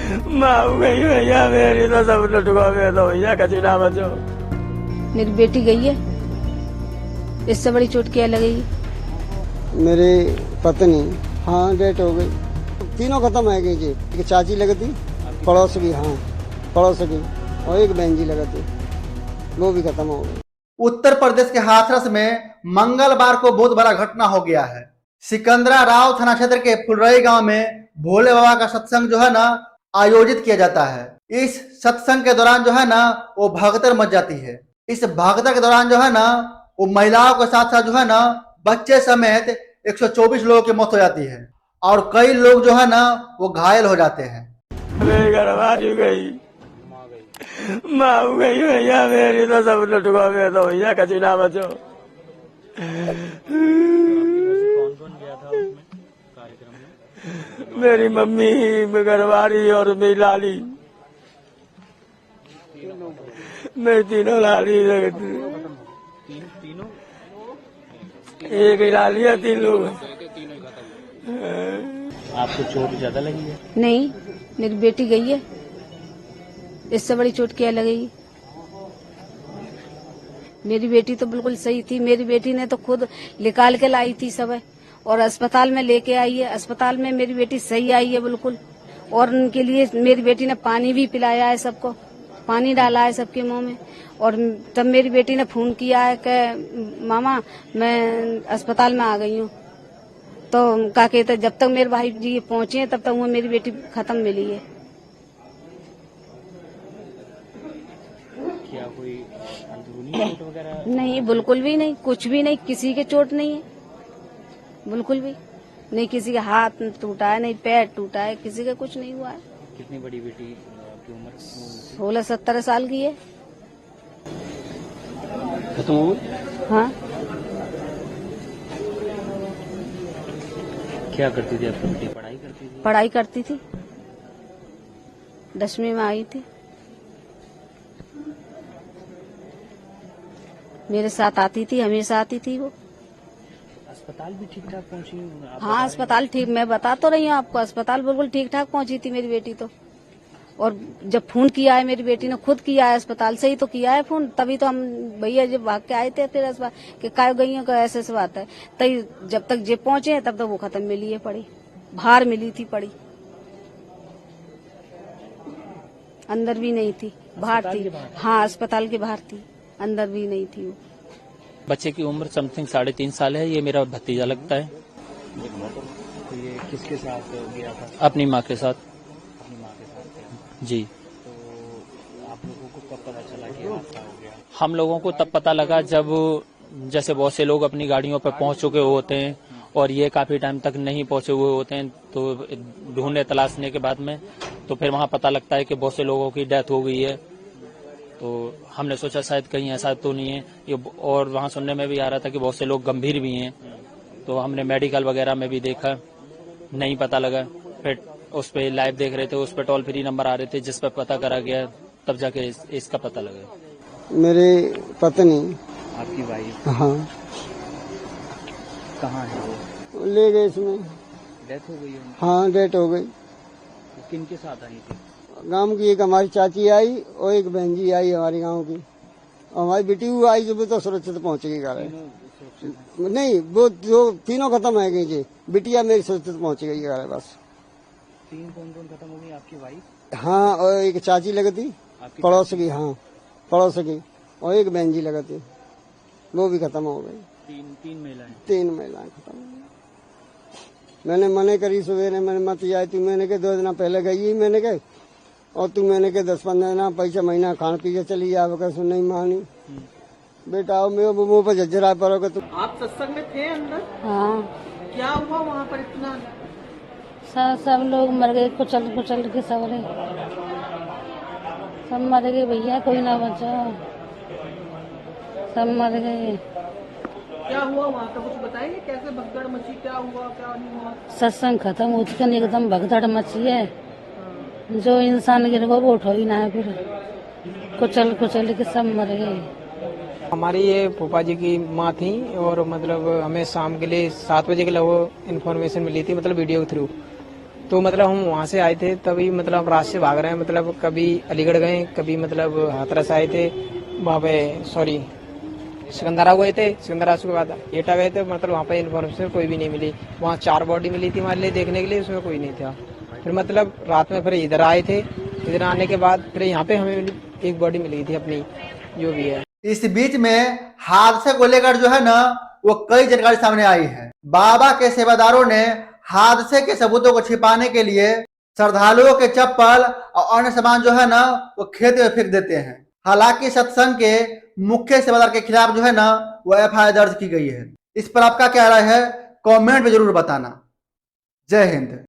माँ गई भैया मेरी तो सब लुटको में तो भैया कची ना बचो। मेरी बेटी गई है, इससे बड़ी चोट क्या लगेगी? मेरी पत्नी हाँ डेट हो गई, तीनों खत्म है गई जी। एक चाची लगती पड़ोस की, हाँ पड़ोस की, और एक बहन जी लगती, वो भी खत्म हो गई। उत्तर प्रदेश के हाथरस में मंगलवार को बहुत बड़ा घटना हो गया है। सिकंदरा राव थाना क्षेत्र के फुलरई गांव में भोले बाबा का सत्संग जो है ना आयोजित किया जाता है। इस सत्संग के दौरान जो है ना वो भगदड़ मच जाती है। इस भगदड़ के दौरान जो है ना वो महिलाओं के साथ साथ जो है ना बच्चे समेत 124 लोगों की मौत हो जाती है और कई लोग जो है ना वो घायल हो जाते हैं। मेरी घरवाली गई, माँ गई भैया मेरी तो सब लुटको में तो भैया कची ना बचो। मेरी मम्मी, घरवाली और मेरी लाली, मेरी तीनों लाली, एक ही लाली है, 3 लोग। आपको चोट ज्यादा लगी है? नहीं, मेरी बेटी गई है, इससे बड़ी चोट क्या लगेगी? मेरी बेटी तो बिल्कुल सही थी। मेरी बेटी ने तो खुद निकाल के लाई थी सब, और अस्पताल में लेके आई है। अस्पताल में मेरी बेटी सही आई है बिल्कुल, और उनके लिए मेरी बेटी ने पानी भी पिलाया है, सबको पानी डाला है सबके मुंह में। और तब मेरी बेटी ने फोन किया है कि मामा मैं अस्पताल में आ गई हूँ, तो क्या कहते जब तक मेरे भाई जी पहुंचे तब तक वो मेरी बेटी खत्म मिली है। क्या कोई अंदरूनी चोट वगैरह? नहीं, बिल्कुल भी नहीं, कुछ भी नहीं, किसी के चोट नहीं है, बिल्कुल भी नहीं। किसी का हाथ टूटा है, नहीं पैर टूटा है, किसी का कुछ नहीं हुआ है। कितनी बड़ी बेटी की उम्र? 16-17 साल की है। खत्म हो गई? हाँ। क्या करती थी आपकी बेटी? पढ़ाई करती थी? पढ़ाई करती थी, 10वीं में आई थी। मेरे साथ आती थी, हमेशा आती थी वो। अस्पताल भी ठीक ठाक पहुंची? हाँ, अस्पताल ठीक, मैं बता तो रही हूँ आपको, अस्पताल बिल्कुल ठीक ठाक पहुंची थी मेरी बेटी तो। और जब फोन किया है मेरी बेटी ने, खुद किया है, अस्पताल से ही तो किया है फोन, तभी तो हम भैया जब भाग के आए थे फिर अस्पताल कि काय गई हो, ऐसे ऐसे बात है। तभी जब तक जे पहुंचे तब तक वो खत्म मिली है पड़ी, बाहर मिली थी पड़ी, अंदर भी नहीं थी, बाहर थी। हाँ, अस्पताल के बाहर थी, अंदर भी नहीं थी वो। बच्चे की उम्र समथिंग 3.5 साल है। ये मेरा भतीजा लगता है। तो ये किसके साथ गया था? अपनी माँ के साथ। अपनी माँ के साथ? जी। तो आप लोगों को कब पता चला कि हादसा हो गया? हम लोगों को तब पता लगा जब जैसे बहुत से लोग अपनी गाड़ियों पर पहुंच चुके होते हैं और ये काफी टाइम तक नहीं पहुंचे हुए होते हैं, तो ढूंढने तलाशने के बाद में तो फिर वहां पता लगता है कि बहुत से लोगों की डेथ हो गई है। तो हमने सोचा शायद कहीं ऐसा तो नहीं है ये, और वहाँ सुनने में भी आ रहा था कि बहुत से लोग गंभीर भी हैं। तो हमने मेडिकल वगैरह में भी देखा, नहीं पता लगा। फिर उस पर लाइव देख रहे थे, उस पर टोल फ्री नंबर आ रहे थे जिस पर पता करा गया, तब जाके इसका पता लगा। मेरी पत्नी आपकी वाइफ? हाँ। कहाँ है वो? ले गए इसमें, डेथ हो गई है? हाँ डेट हो गई। किनके साथ आई थी? गांव की एक हमारी चाची आई और एक बहन जी आई हमारे गांव की, और हमारी बेटी भी आई, जो भी तो सुरक्षित पहुंच गई घर। नहीं, वो जो तीनों खत्म है गई जी, बिटिया मेरी सुरक्षित पहुंच गई घर बस। 3 कौन खत्म हो गई? आपकी वाइफ? हाँ, और एक चाची लगती पड़ोस की, हाँ पड़ोस की, और एक बहन जी लगती, वो भी खत्म हो गई। 3 महिलाएं? 3 महिलाएं खत्म हो गई। मैंने मने करी सवेरे, मैंने मत जाए तू, मैंने के 2 दिन पहले गई ही, मैंने कहा, और तू मैंने के 10-15 दिन पैसा महीना खान पी के चली जाओ, कैसे नहीं मानी। बेटा आओ, मेरे मुंह पर झज्जरा पड़ोगे तुम। आप सत्संग में थे अंदर? हाँ। क्या हुआ वहाँ पर इतना? सब लोग मर गए, कुचल कुचल के सब मर गए भैया, कोई ना बचा, सब मर गए। क्या हुआ वहाँ का कुछ बताएंगे? कैसे भगदड़ मची, क्या हुआ क्या नहीं हुआ? सत्संग खत्म हो चुका, एकदम भगदड़ मची है, जो इंसान गिर गया वो उठो ही ना है, फिर कुचल कुचल के सब मर गए। हमारी ये फूफा जी की माँ थी, और मतलब हमें शाम के लिए 7 बजे के लगभग इन्फॉर्मेशन मिली थी, मतलब वीडियो के थ्रू। तो मतलब हम वहाँ से आए थे, तभी मतलब हम रास्ते से भाग रहे हैं, मतलब कभी अलीगढ़ गए, कभी मतलब हाथरस आए थे, वहाँ पे सॉरी सिकंदरा गए थे, सिकंदरा के बाद एटा गए थे, मतलब वहाँ पे इन्फॉर्मेशन कोई भी नहीं मिली। वहाँ 4 बॉडी मिली थी हमारे लिए देखने के लिए, उसमें कोई नहीं था। फिर मतलब रात में फिर इधर आए थे, इधर आने के बाद फिर यहाँ पे हमें एक बॉडी मिली थी अपनी, जो भी है। इस बीच में हादसे को लेकर जो है ना वो कई जानकारी सामने आई है। बाबा के सेवादारों ने हादसे के सबूतों को छिपाने के लिए श्रद्धालुओं के चप्पल और अन्य सामान जो है ना वो खेत में फेंक देते हैं। हालांकि सत्संग के मुख्य सेवादार के खिलाफ जो है ना वो एफआईआर दर्ज की गई है। इस पर आपका क्या राय है, कमेंट में जरूर बताना। जय हिंद।